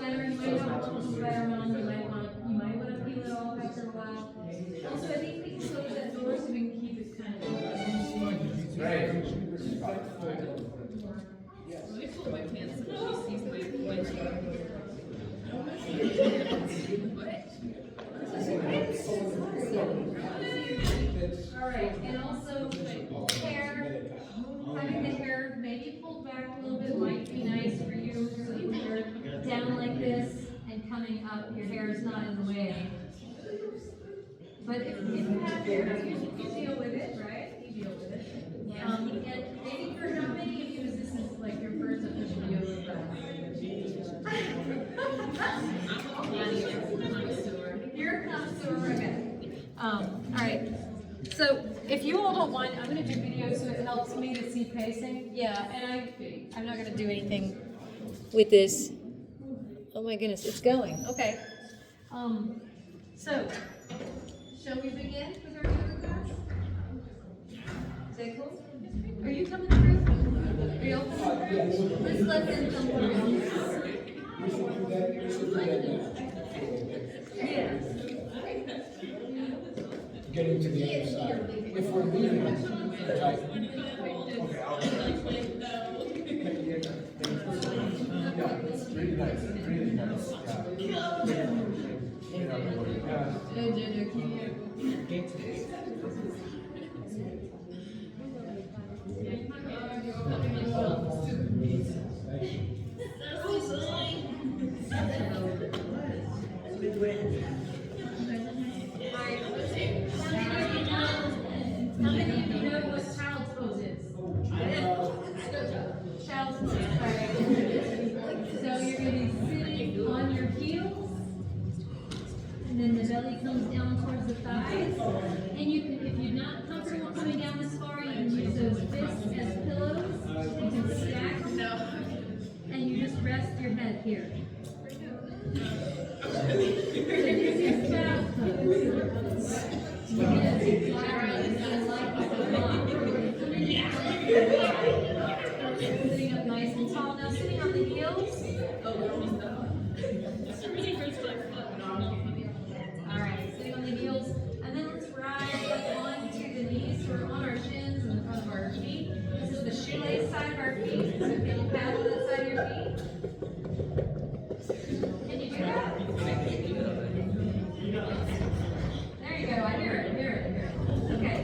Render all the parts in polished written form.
better. You might have a little better on. You might want to peel it off after a while. Also, I think we can close that door so we can keep it kind of open. Right. Let me pull my pants so she sees my Alright, and also hair, having the hair maybe pulled back a little bit might be nice for you, so that when you're down like this and coming up, your hair is not in the way. But if you have hair, you deal with it, right? You deal with it. And maybe for how many of you is this like your first official yoga class? You're a connoisseur, okay. Alright. So if you all don't mind, I'm going to do video so it helps me to see pacing. Yeah, and I'm not going to do anything with this. Oh my goodness, it's going. Okay. So, shall we begin with our yoga class? Is that cool? Are you coming through? Are you all coming through? Let's let them come through. Yes. Getting to the other side. If we're leaving, right? Yeah, it's really nice. Really nice. How many of you know what child's pose is? Child's pose, right? So you're going to be sitting on your heels, and then the belly comes down towards the thighs. And you can, if you're not comfortable coming down this far, you can use those fists as pillows. You can stack, and you just rest your head here. So this is child's pose. Sitting up nice and tall. Now sitting on the heels. Alright, sitting on the heels. And then let's rise up onto the knees. So we're on our shins in the front of our feet. This is the shoelace side of our feet. So can you paddle that side of your feet? Can you do that? There you go. I hear it. Okay.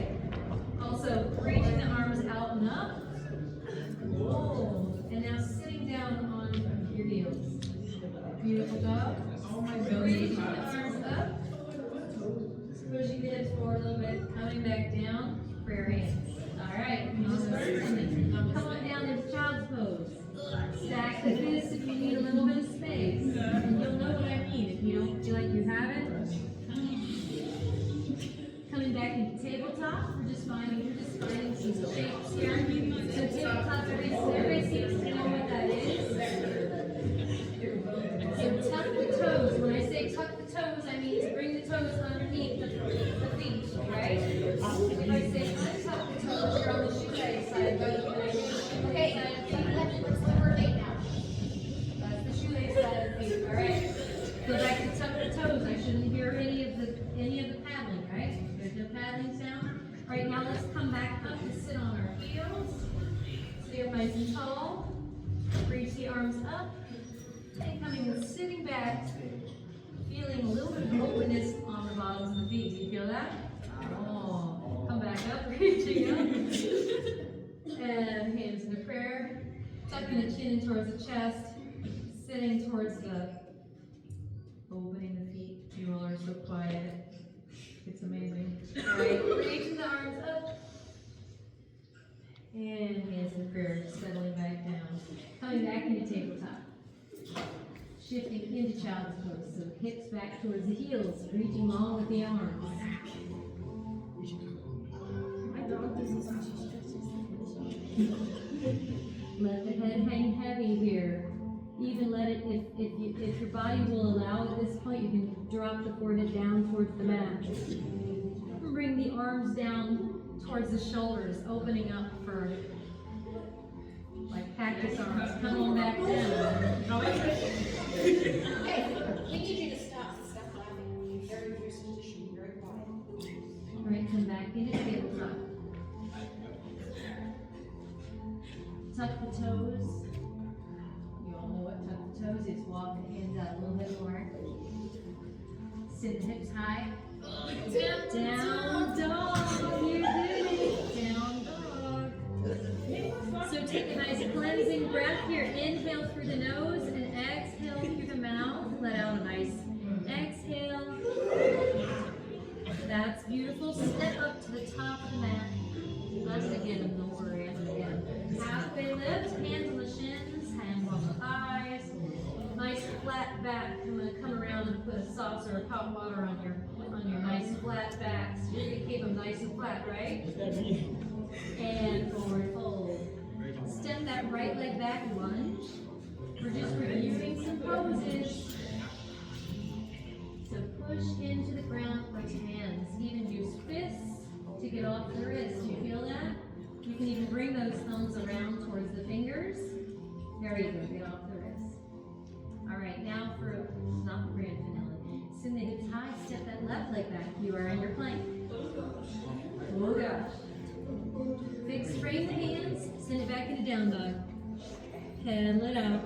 Also, reaching the arms out and up. Whoa. And now sitting down on your heels. Beautiful job. Reaching the arms up. Pushing the hips forward a little bit. Coming back down. Prayer hands. Alright. Come on down into child's pose. Stack the fists if you need a little bit of space. And you'll know what I mean if you don't feel like you have it. Coming back into tabletop, we're just finding some shapes here. So tabletop, everybody seems to know what that is. So tuck the toes. When I say tuck the toes, I mean to bring the toes underneath the feet, right? If I say untuck the toes, you're on the shoelace side. Okay, let's liberate now. That's the shoelace side of the feet, alright? Go back to tuck the toes. I shouldn't hear any of the paddling, right? There's no paddling sound. All right, now let's come back up and sit on our heels. Stay up nice and tall. Reach the arms up. And coming and sitting back, feeling a little bit of openness on the bottoms of the feet. Do you feel that? Oh, come back up, reaching up. And hands into prayer. Tucking the chin in towards the chest. Sitting towards the opening the feet. You all are so quiet. It's amazing. Alright, reaching the arms up. And hands in prayer, settling back down. Coming back into tabletop. Shifting into child's pose. So hips back towards the heels, reaching long with the arms. My dog does this when she stretches. Let the head hang heavy here. Even let it, if your body will allow at this point, you can drop the forehead down towards the mat. Bring the arms down towards the shoulders, opening up for like cactus arms. Come on back down. walk the hands out a little bit more. Sit the hips high. Down dog. You did it. Down dog. So take a nice cleansing breath here. Inhale through the nose and exhale through the mouth. Let out a nice exhale. That's beautiful. Step up to the top of the mat. Let's again, don't worry, I'm again. Halfway lift, hands on the shins, hands on the thighs. Nice flat back. I'm gonna come around and put a saucer of hot water on your nice flat back. So you're gonna keep them nice and flat, right? And forward fold. Step that right leg back, lunge. We're just reviewing some poses. So push into the ground with hands. Even use fists to get off the wrist. You feel that? You can even bring those thumbs around towards the fingers. There you go, get off the wrist. All right, now for, not the grand finale. Send the hips high, step that left leg back. You are in your plank. Oh gosh. Big straighten the hands, send it back into down dog. Pedal it out.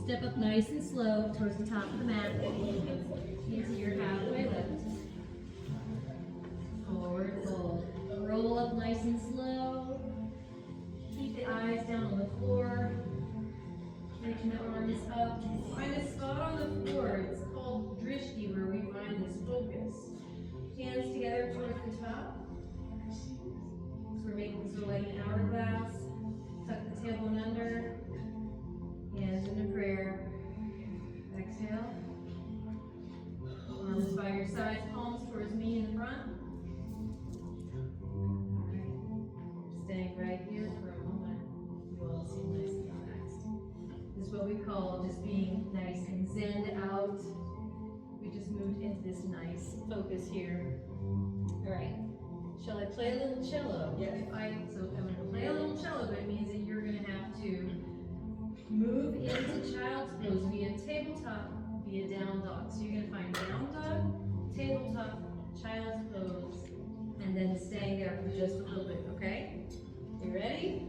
Step up nice and slow towards the top of the mat. Into your halfway lift. Forward fold. Roll up nice and slow. Keep the eyes down on the floor. Reaching the arms up. Find a spot on the floor. It's called drishti, where we find this focus. Hands together towards the top. So we're making sort of like an hourglass. Tuck the tailbone under. Hands into prayer. Exhale. Arms by your sides, palms towards me in the front. Alright. Staying right here for a moment. You all seem nice and relaxed. This is what we call just being nice and zen out. We just moved into this nice focus here. Alright. Shall I play a little cello? Yes. So I'm going to play a little cello, but it means that you're going to have to move into child's pose via tabletop, via down dog. So you're going to find down dog, tabletop, child's pose, and then staying there for just a little bit, okay? You ready?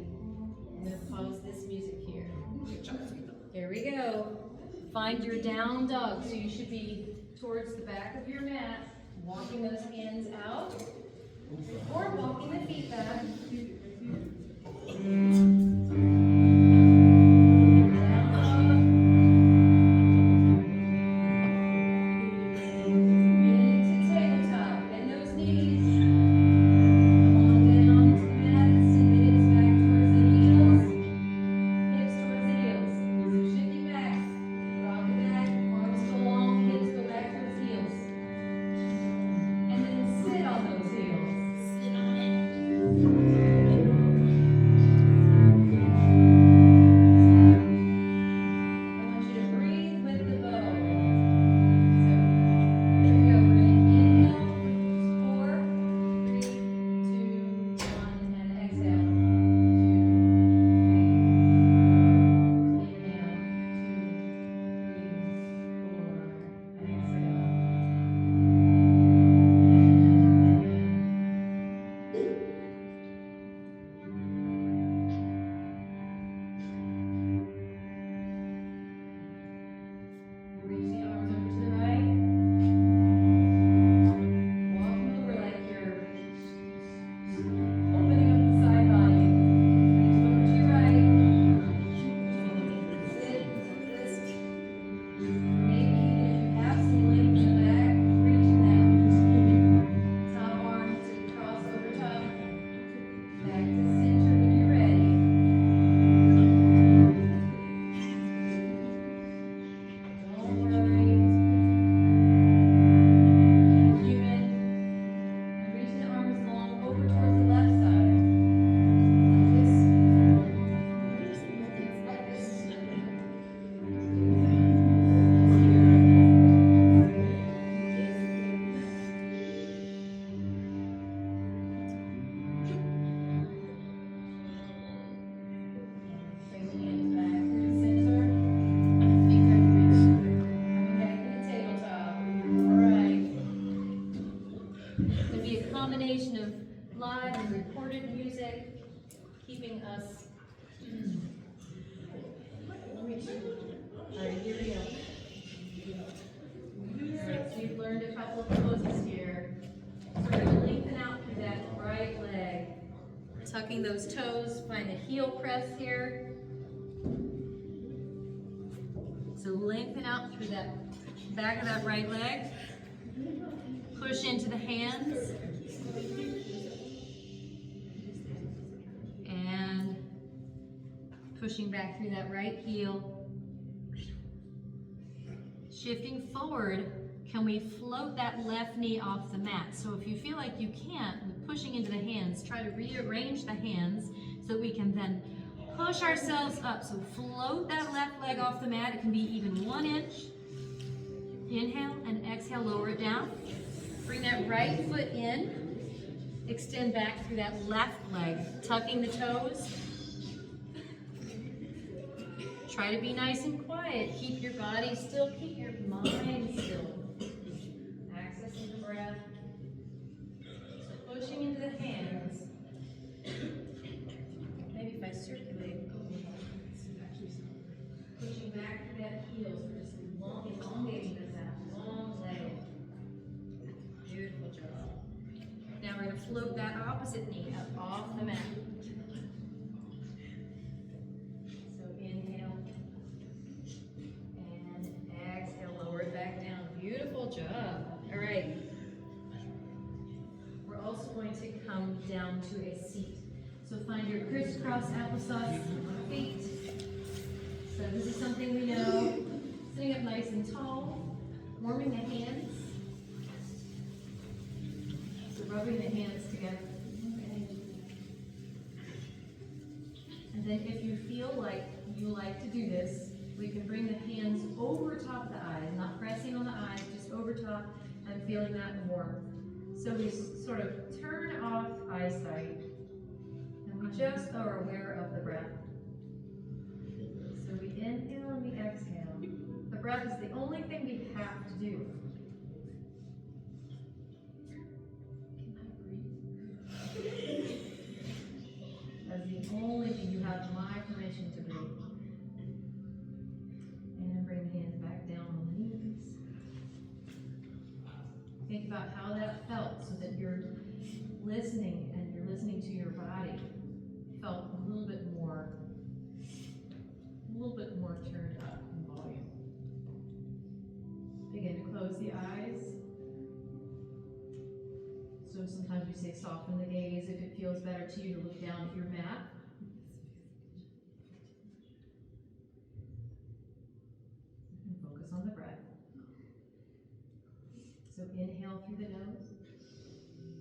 I'm going to pause this music here. Here we go. Find your down dog. So you should be towards the back of your mat, walking those hands out, or walking the feet back. Don't worry. tucking those toes, find a heel press here. So lengthen out through that back of that right leg. Push into the hands. And pushing back through that right heel. Shifting forward, can we float that left knee off the mat? So if you feel like you can't, with pushing into the hands, try to rearrange the hands so that we can then push ourselves up. So float that left leg off the mat. It can be even 1 inch. Inhale and exhale, lower it down. Bring that right foot in. Extend back through that left leg, tucking the toes. Try to be nice and quiet. Keep your body still, keep your mind still. Accessing the breath. So pushing into the hands. Maybe if I circulate. Pushing back through that heel, so just elongating that long leg. Beautiful job. Now we're going to float that opposite knee up off the mat. So inhale and exhale, lower it back down. Beautiful job. All right. We're also going to come down to a seat. So find your crisscross applesauce feet. So this is something we know. Sitting up nice and tall, warming the hands. So rubbing the hands together. Okay. And then if you feel like you like to do this, we can bring the hands over top the eyes, not pressing on the eyes, just over top and feeling that warmth. So we sort of turn off eyesight and we just are aware of the breath. So we inhale and we exhale. The breath is the only thing we have to do. That's the only thing. You have my permission to breathe. And bring the hands back down on the knees. Think about how that felt so that you're listening and you're listening to your body. Felt a little bit more turned up in volume. Begin to close the eyes. So sometimes we say soften the gaze if it feels better to you to look down at your mat. And focus on the breath. So inhale through the nose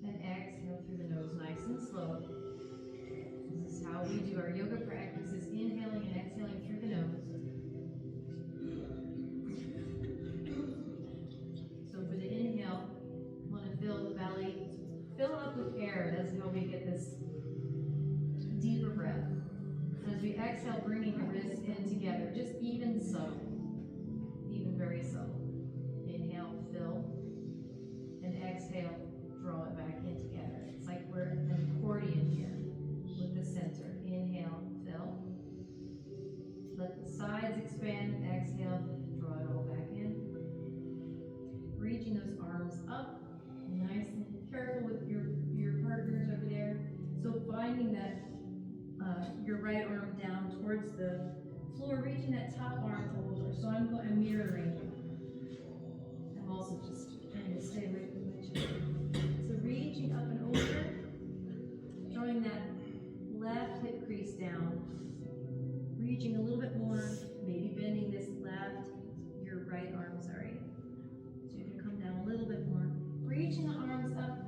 and exhale through the nose, nice and slow. This is how we do our yoga practice, is inhaling and exhaling through the nose. So for the inhale, you want to fill the belly, fill up with air. That's how we get this deeper breath. As we exhale, bringing the wrists in together, just even subtle, even very subtle. Inhale, fill, and exhale, draw it back in together. It's like we're an accordion here with the center. Inhale, fill. Let the sides expand, exhale, draw it all back in. Reaching those arms up, nice and careful with your partners over there. So finding that your right arm down towards the floor, reaching that top arm over. So I'm mirroring. I'm also just trying to stay away from my chin. So reaching up and over, drawing that left hip crease down, reaching a little bit more, maybe bending this your right arm, sorry. So you can come down a little bit more. Reaching the arms up,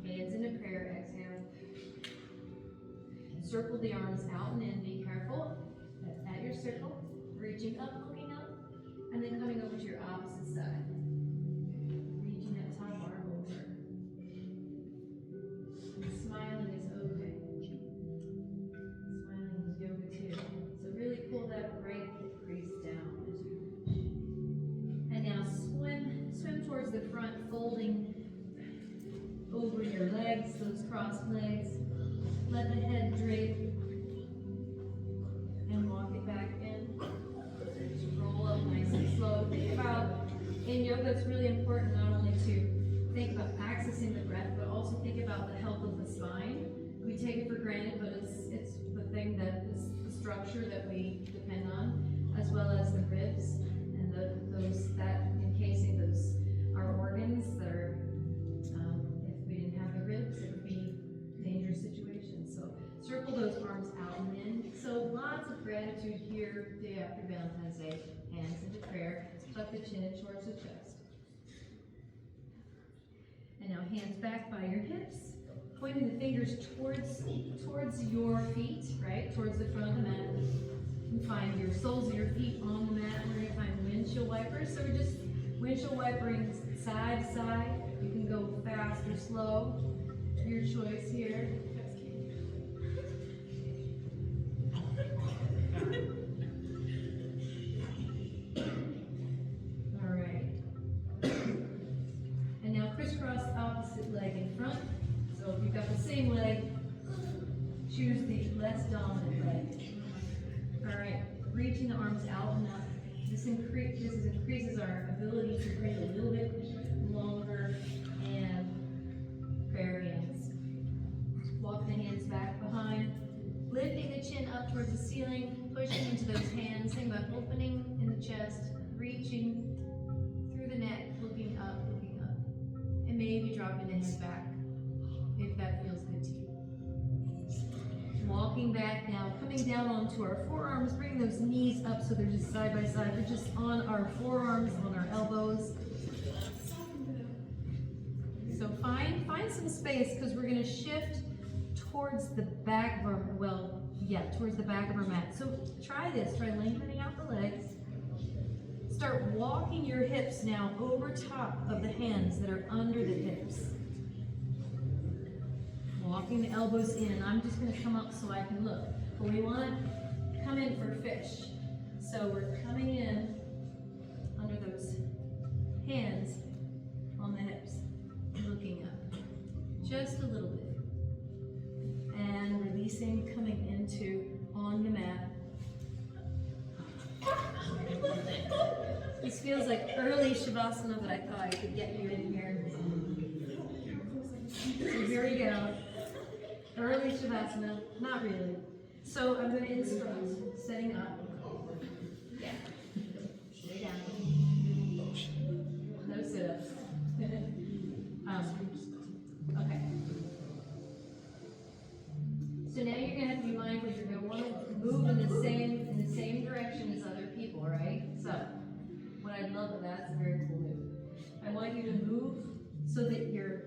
hands into prayer, exhale. Circle the arms out and in, be careful. At your circle, reaching up, looking up, and then coming over to your opposite side. Reaching that top arm over. And smiling is okay. Smiling is yoga too. So really pull that right hip crease down as you reach. And now swim towards the front, folding over your legs, those crossed legs. Let the head drape and walk it back in. Just roll up nice and slow. Think about, in yoga it's really important not only to think about accessing the breath, but also think about the health of the spine. we take it for granted, but it's the thing that is the structure that we depend on, as well as the ribs and those that encasing those our organs that are. If we didn't have the ribs, it would be a dangerous situation. So circle those arms out and in. So lots of gratitude here day after Valentine's Day. Hands into prayer. Tuck the chin in towards the chest. And now hands back by your hips. Pointing the fingers towards your feet, right? Towards the front of the mat. You find your soles of your feet on the mat. We're going to find windshield wipers. So we're just windshield wipering side to side. You can go fast or slow. Your choice here. All right. And now crisscross opposite leg in front. So if you've got the same leg, choose the less dominant leg. All right. Reaching the arms out and up. This increases our ability to breathe a little bit longer and prayer hands. Walk the hands back behind, lifting the chin up towards the ceiling, pushing into those hands. Think about opening in the chest, reaching through the neck, looking up, and maybe dropping the head back if that feels good to you. Walking back now, coming down onto our forearms, bring those knees up so they're just side by side. We're just on our forearms, on our elbows. So find some space because we're going to shift towards the back of our, towards the back of our mat. So try this, try lengthening out the legs. Start walking your hips now over top of the hands that are under the hips. Walking the elbows in. I'm just going to come up so I can look. But we want to come in for fish. So we're coming in under those hands on the hips, looking up just a little bit. And releasing, coming into on the mat. This feels like early Shavasana, but I thought I could get you in here. So here we go. Early Shavasana, not really. So I'm going to instruct, setting up. Yeah. Stay down. No sit-ups. Okay. So now you're going to have to be mindful. You're going to want to move in the same direction as other people, right? So what I love about that is a very cool move. I want you to move so that you're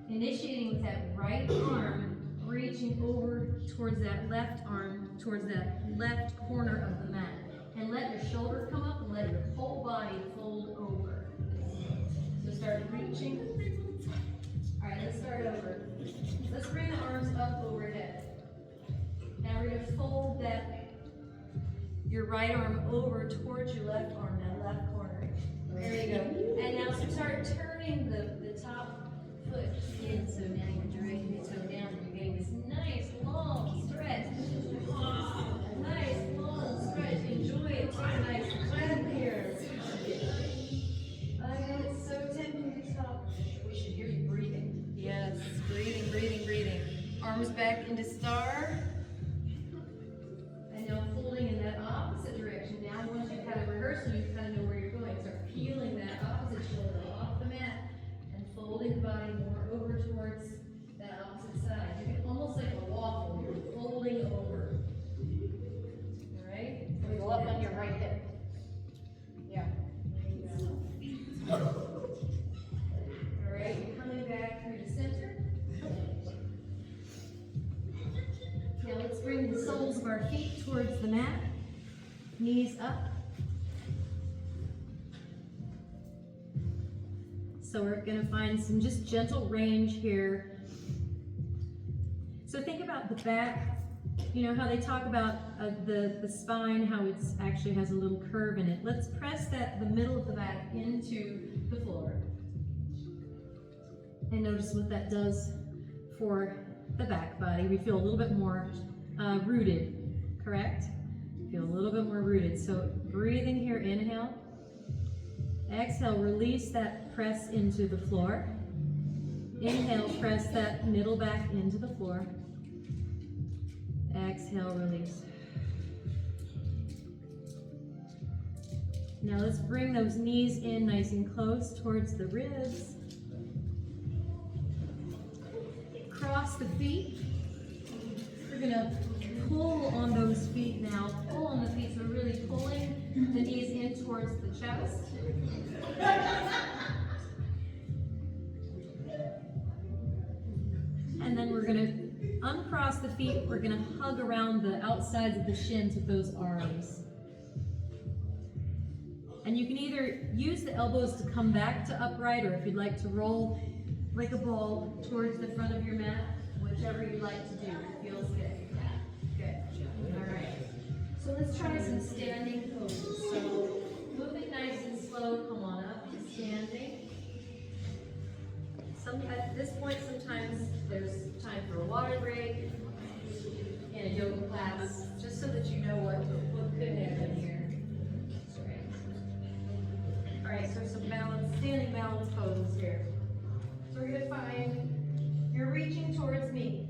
initiating with that right arm, reaching over towards that left arm, towards that left corner of the mat. And let your shoulder come up and let your whole body fold over. So start reaching. All right, let's start over. Let's bring the arms up overhead. Now we're going to fold your right arm over towards your left arm, that left corner. There you go. And now start turning the top foot in. So now you're dragging the toe down and you're getting this nice long stretch. Nice long stretch. Enjoy it. Take a nice breath here. I know it's so tempting to talk. We should hear you breathing. Yes, breathing, breathing, breathing. Arms back into star. And now folding in that opposite direction. Now once you've had a rehearsal, you kind of know where you're going. Start peeling that opposite shoulder off the mat and folding the body more over towards that opposite side. You can almost like a waffle. You're folding over. All right? Go up on your right hip. Yeah. All right, you're coming back through the center. Now let's bring the soles of our feet towards the mat. Knees up. So we're going to find some just gentle range here. So think about the back. You know how they talk about the spine, how it actually has a little curve in it. Let's press the middle of the back into the floor. And notice what that does for the back body. We feel a little bit more rooted, correct? Feel a little bit more rooted. So breathing here, inhale. Exhale, release that press into the floor. Inhale, press that middle back into the floor. Exhale, release. Now let's bring those knees in nice and close towards the ribs. Cross the feet. We're gonna pull on those feet now. Pull on the feet, so we're really pulling the knees in towards the chest. And then we're gonna uncross the feet. We're gonna hug around the outsides of the shins with those arms. And you can either use the elbows to come back to upright, or if you'd like to roll like a ball towards the front of your mat, whichever you'd like to do. It feels good. Good. All right. So let's try some standing poses. So moving nice and slow, come on up to standing. At this point, sometimes there's time for a water break in a yoga class, just so that you know what could happen here. All right, so some standing balance poses here. So we're gonna find you're reaching towards me.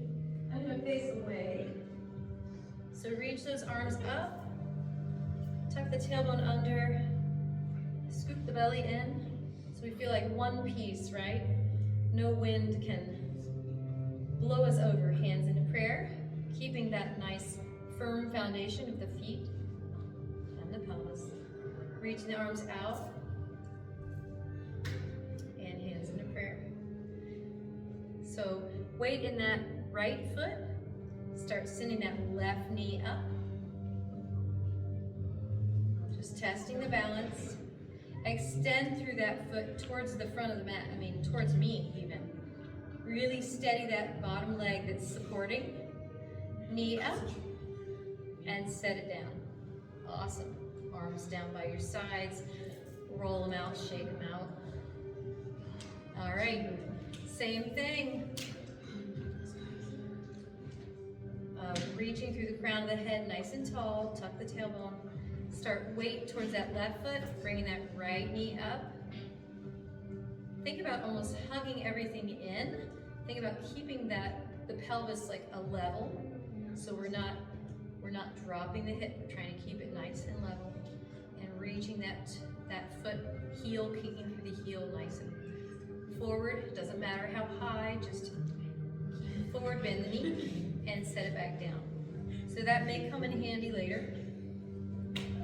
I'm gonna face away. So reach those arms up, tuck the tailbone under, scoop the belly in, so we feel like one piece, right? No wind can blow us over. Hands into prayer, keeping that nice firm foundation of the feet and the pelvis. Reaching the arms out and hands into prayer. So weight in that right foot. Start sending that left knee up. Just testing the balance. Extend through that foot towards the front of the mat, towards me even. Really steady that bottom leg that's supporting. Knee up and set it down. Awesome. Arms down by your sides. Roll them out, shake them out. All right, same thing. Reaching through the crown of the head nice and tall, tuck the tailbone. Start weight towards that left foot, bringing that right knee up. Think about almost hugging everything in. Think about keeping the pelvis like a level. So we're not dropping the hip, we're trying to keep it nice and level. And reaching that foot, heel, kicking through the heel nice and forward. Doesn't matter how high, just forward, bend the knee, and set it back down. So that may come in handy later.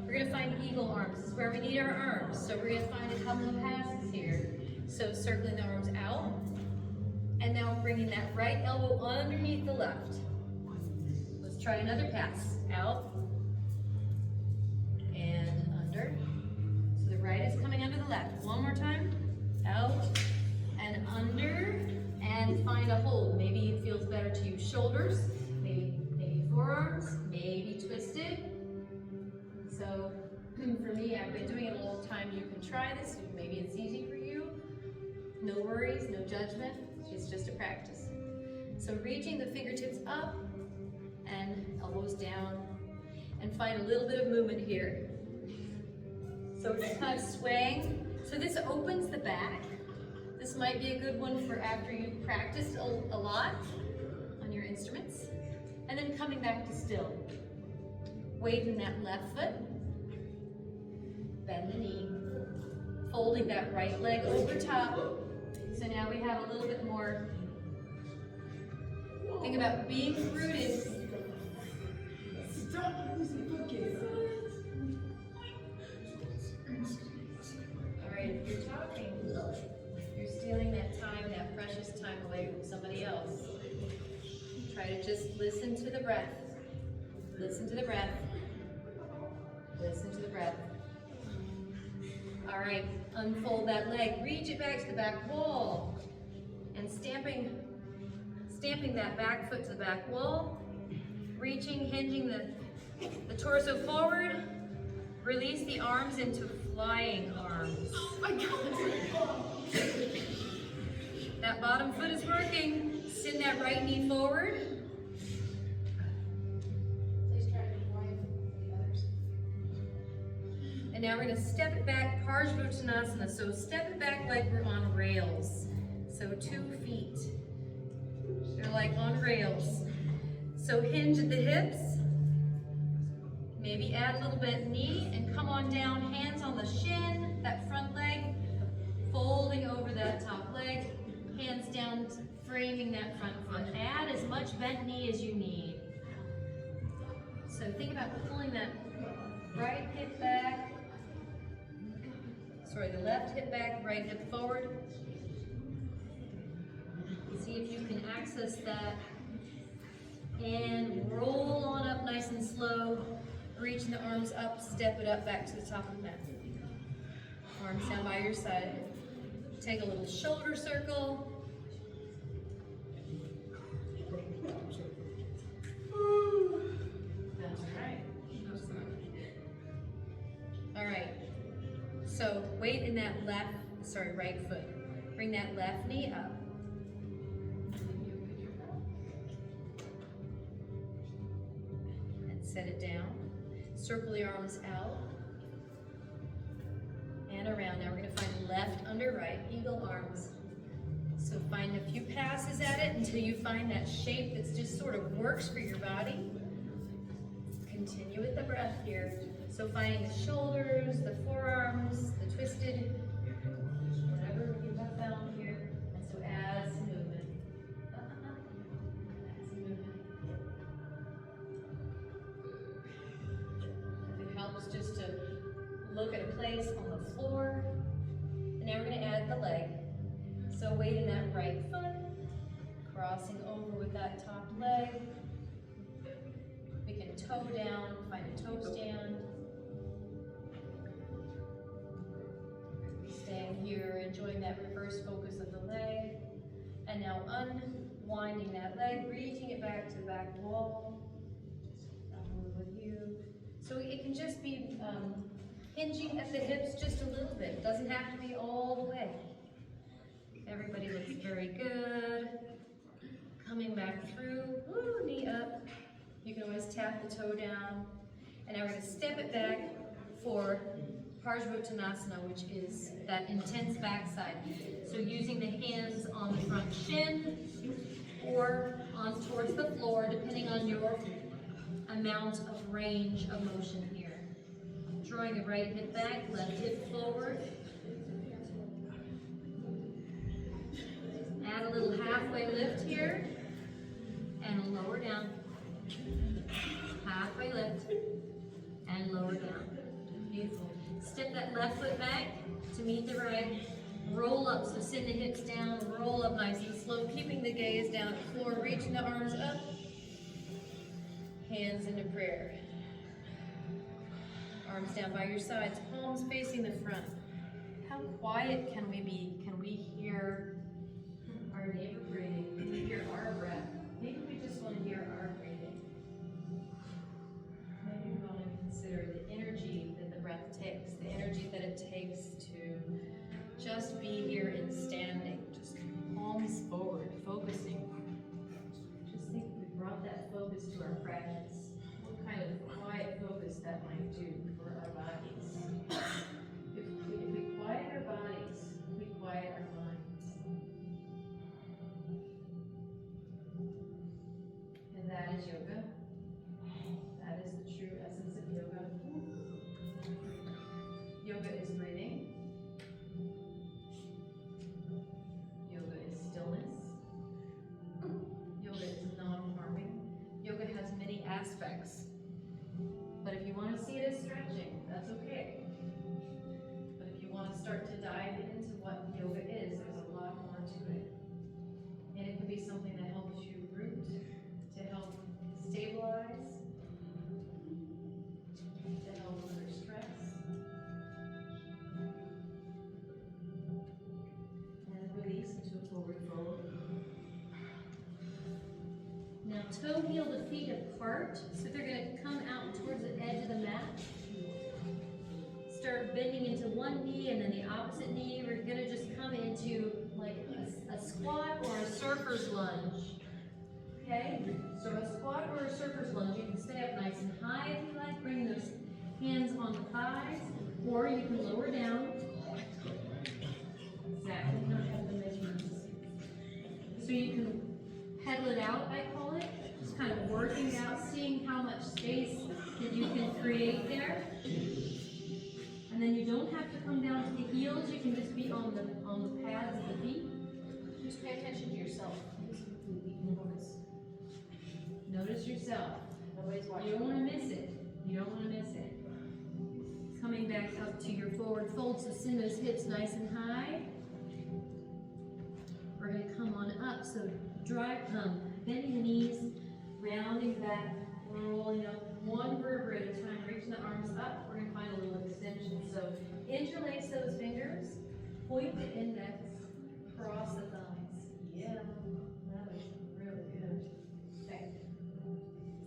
We're gonna find eagle arms. This is where we need our arms. So we're gonna find a couple of passes here. So circling the arms out, and now bringing that right elbow underneath the left. Let's try another pass. Out, and under. So the right is coming under the left. One more time. Out, and under, and find a hold. Maybe it feels better to use shoulders, maybe forearms, maybe twisted. So for me, I've been doing it a long time. You can try this. Maybe it's easy for you. No worries, no judgment. It's just a practice. So reaching the fingertips up and elbows down, and find a little bit of movement here. So we're just kind of swaying. So this opens the back. This might be a good one for after you've practiced a lot on your instruments. And then coming back to still. Weight in that left foot. Bend the knee. Folding that right leg over top. So now we have a little bit more. Think about being rooted. All right, if you're talking, you're stealing that time, that precious time away from somebody else. Try to just listen to the breath. Listen to the breath. Listen to the breath. All right, unfold that leg. Reach it back to the back wall. And stamping that back foot to the back wall. Reaching, hinging the torso forward. Release the arms into flying arms. Oh my God. That bottom foot is working. Send that right knee forward. Please try to be quiet for the others. And now we're going to step it back, Parsvottanasana. So step it back like we're on rails. So 2 feet. They're like on rails. So hinge at the hips. Maybe add a little bent knee and come on down, hands on the shin, that front leg, folding over that top leg, hands down, framing that front foot. Add as much bent knee as you need. So think about pulling that right hip back, the left hip back, right hip forward. See if you can access that. And roll on up nice and slow. Reaching the arms up, step it up back to the top of the mat. Arms down by your side. Take a little shoulder circle. That's right. All right. So weight in that right foot. Bring that left knee up. And set it down. Circle the arms out and around. Now we're going to find left under right, eagle arms. So find a few passes at it until you find that shape that just sort of works for your body. Continue with the breath here. So finding the shoulders, the forearms, the twisted, whatever you have found here. And so add some movement. Add some movement. Helps just to look at a place on the floor. And now we're going to add the leg. So weight in that right foot, crossing over with that top leg. We can toe down, find a toe stand. Staying here, enjoying that reverse focus of the leg. And now unwinding that leg, reaching it back to the back wall. I'll move with you. So it can just be hinging at the hips just a little bit. It doesn't have to be all the way. Everybody looks very good. Coming back through, woo, knee up. You can always tap the toe down. And now we're going to step it back for Parsvottanasana, which is that intense backside. So using the hands on the front shin or on towards the floor, depending on your amount of range of motion here. Drawing the right hip back, left hip forward. Add a little halfway lift here and lower down. Halfway lift and lower down. Beautiful. Step that left foot back to meet the right. Roll up, so send the hips down, roll up nice and slow, keeping the gaze down at the floor, reaching the arms up. Hands into prayer. Arms down by your sides, palms facing the front. How quiet can we be? Can we hear our neighbor breathing? Can we hear our breath? Maybe we just want to hear our breathing. Maybe we want to consider the energy that the breath takes, the energy that it takes to just be here in standing, just palms forward, focusing. Just think if we brought that focus to our practice, what kind of quiet focus that might do for our bodies. If we quiet our bodies, we quiet our minds. And that is yoga. That is the true essence of yoga. Yoga is breathing. Yoga is stillness. Yoga is non-harming. Yoga has many aspects. But if you want to see it as stretching, that's okay. But if you want to start to dive into what yoga is, there's a lot more to it. And it can be something that helps you root, to help stabilize, to help under stress. And release into a forward fold. Now toe heel the feet apart, so they're going to come out towards the edge of the mat. Start bending into one knee and then the opposite knee. We're going to just come into like a squat or a surfer's lunge. Okay? So a squat or a surfer's lunge, you can stay up nice and high if you like. Bring those hands on the thighs, or you can lower down. Exactly, not have the measurements. So you can pedal it out, I call it. Just kind of work create there. And then you don't have to come down to the heels. You can just be on the pads of the feet. Just pay attention to yourself. Notice yourself. You don't want to miss it. You don't want to miss it. Coming back up to your forward fold, so send those hips nice and high. We're going to come on up, so bending the knees, rounding back, rolling up one vertebra at a time, reaching the arms up. We're going to find a little extension. So interlace those fingers, point the index, cross the thumbs. Yeah, that was really good. Okay.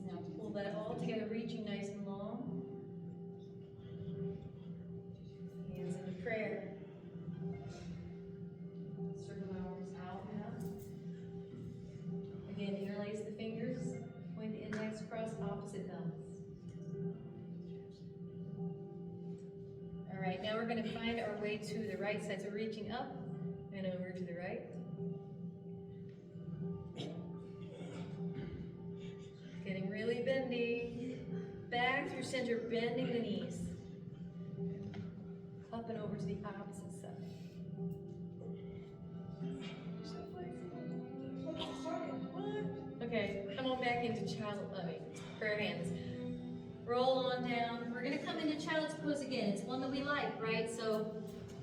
Now pull that all together, reaching nice and long. Hands into prayer. Circle my arms out now. Again, interlace the fingers, point the index across opposite thumbs. All right, now we're going to find our way to the right side. So reaching up and over to the right. Getting really bendy. Back through center, bending the knees. Up and over to the opposite side. Okay, come on back into prayer hands. Roll on down. We're going to come into child's pose again. It's one that we like, right? So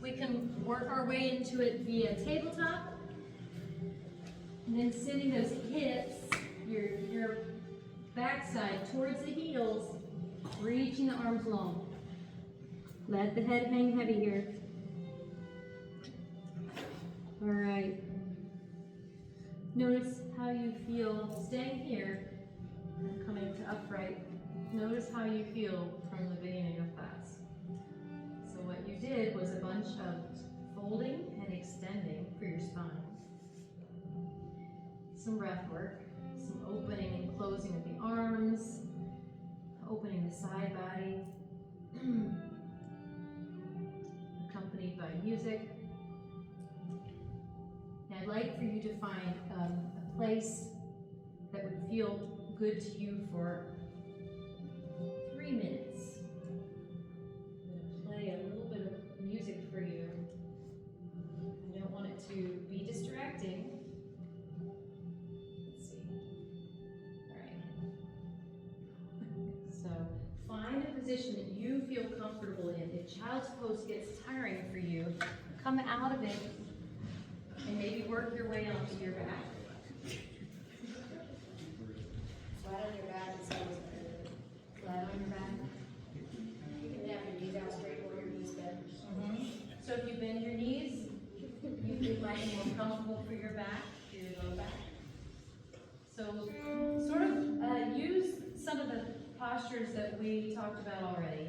we can work our way into it via tabletop. And then sending those hips, your backside towards the heels, reaching the arms long. Let the head hang heavy here. All right. Notice how you feel staying here and coming to upright. Notice how you feel from the beginning of class. So what you did was a bunch of folding and extending for your spine. Some breath work, some opening and closing of the arms, opening the side body, accompanied by music. And I'd like for you to find a place that would feel good to you for 3 minutes. I'm going to play a little bit of music for you. I don't want it to be distracting. Let's see. All right. So find a position that you feel comfortable in. If child's pose gets tiring for you, come out of it and maybe work your way onto your back. Flat on your back is always better. Flat on your back. You can have your knees out straight or your knees bent. So if you bend your knees, it might be more comfortable for your back, for your low back. So sort of use some of the postures that we talked about already.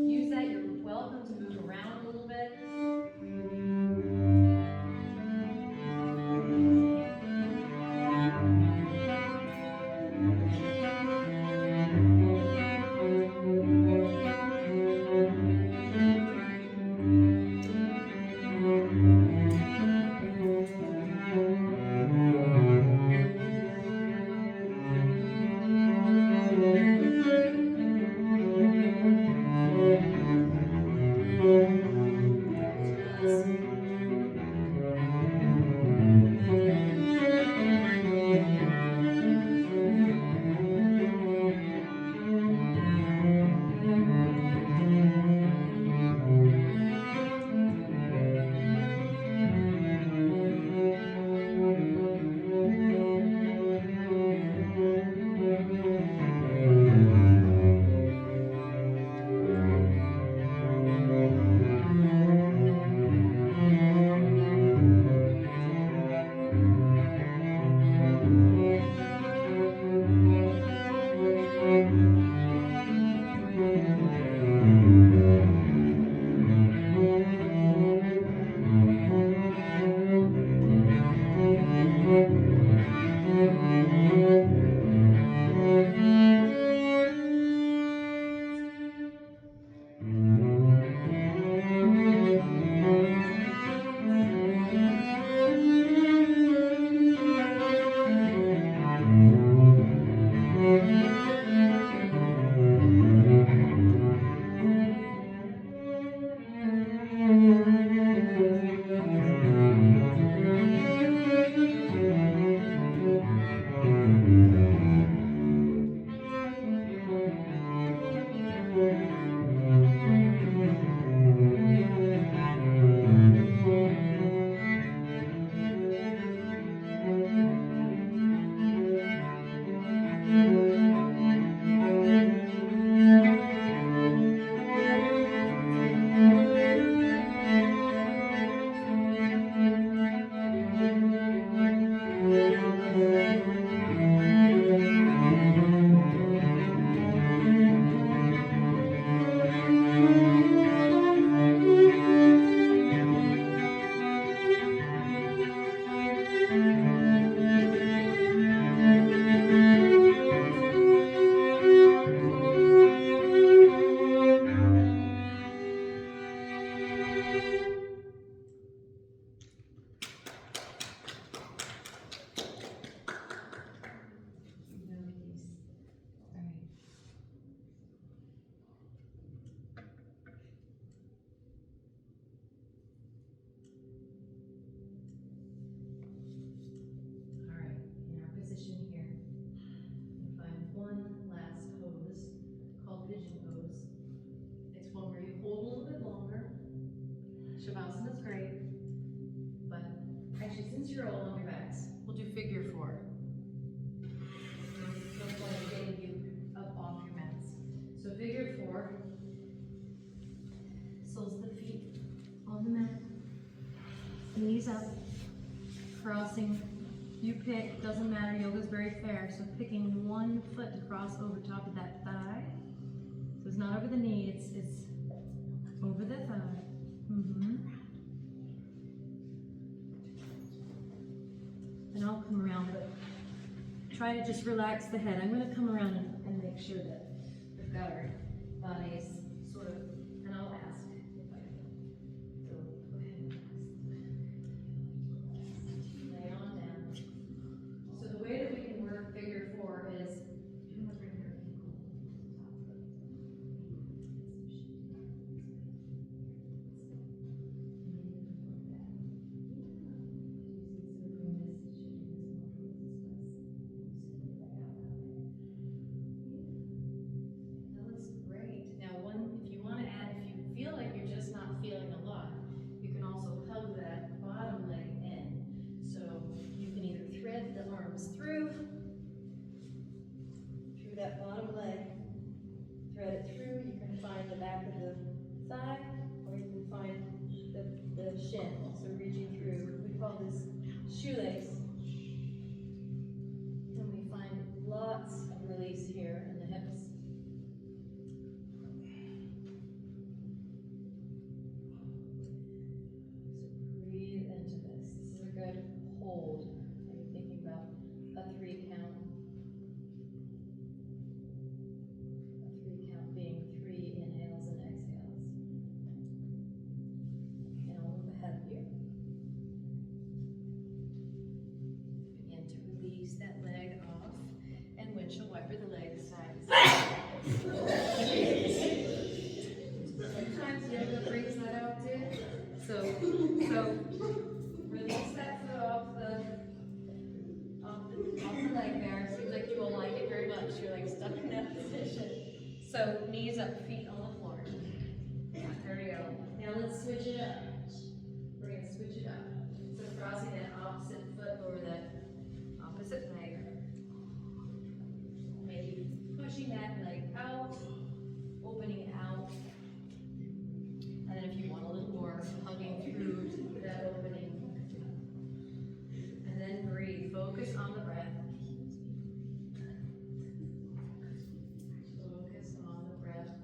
Use that. You're welcome to move around a little bit. Shavasana is great, but actually since you're all on your backs, we'll do figure 4. No point in getting you up off your mats. So figure 4, soles of the feet on the mat, knees up, crossing. You pick, doesn't matter, yoga's very fair, so picking one foot to cross over top of that thigh. So it's not over the knee, it's over the thigh. And I'll come around, but try to just relax the head. I'm going to come around and make sure that we've got our bodies sort of, and I'll ask if I can. So go ahead and lay on down. So the way that we can work figure 4 is feeling a lot, you can also hug that bottom leg in. So you can either thread the arms through that bottom leg, thread it through, you can find the back of the thigh, or you can find the shin, so reaching through. We call this shoelace. And we find lots of release here in the hips. Hold. Are you thinking about a 3 count? A 3 count being 3 inhales and exhales. And I'll move ahead of you. Begin to release that leg off and windshield wiper the leg side to side. Sometimes yoga brings that out too. So release that foot off the leg there. Seems like you will like it very much. You're like stuck in that position. So knees up, feet on the floor. There we go. Now let's switch it up. We're going to switch it up. So crossing that opposite foot over that opposite leg. Maybe pushing that leg out, opening it out. And then if you want a little more, hugging through that opening. And then breathe. Focus on the breath. Focus on the breath.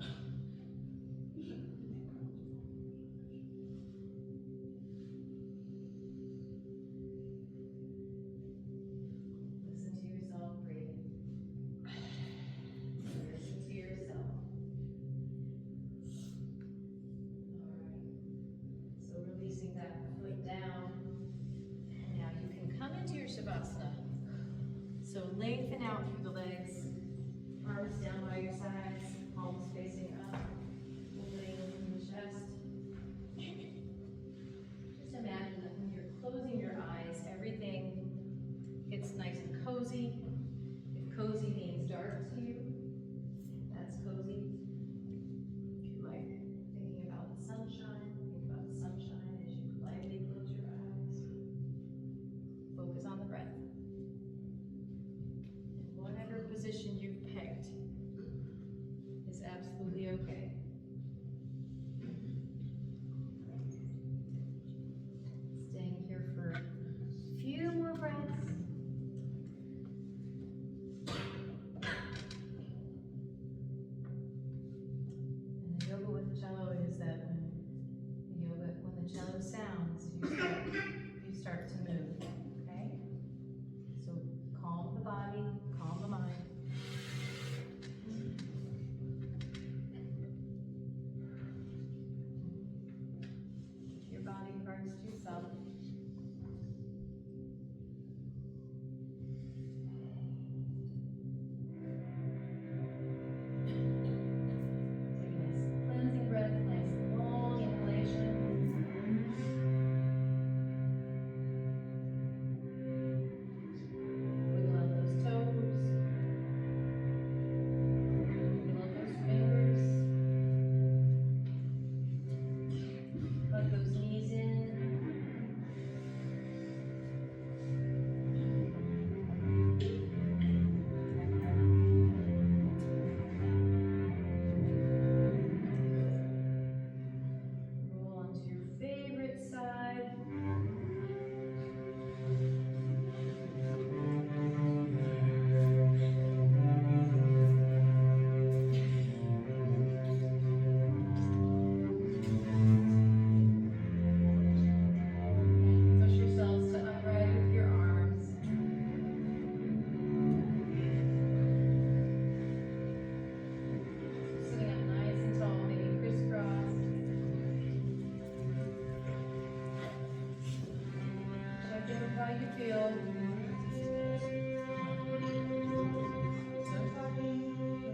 Listen to yourself breathing. Listen to yourself. Alright. So releasing that foot down. And now you can come into your Shavasana. So lengthen out through the legs, arms down by your sides, palms facing up, opening the chest. Just imagine that when you're closing your eyes, everything gets nice and cozy. If cozy means dark to you, that's cozy. If you like thinking about the sunshine, think about the sunshine as you lightly close your eyes. Focus on the breath. Whatever position you've picked is absolutely okay. Staying here for a few more breaths. And the yoga with the cello is that when the cello sounds, you start to move. Okay? So calm the body, calm the mind. Your body parts to yourself.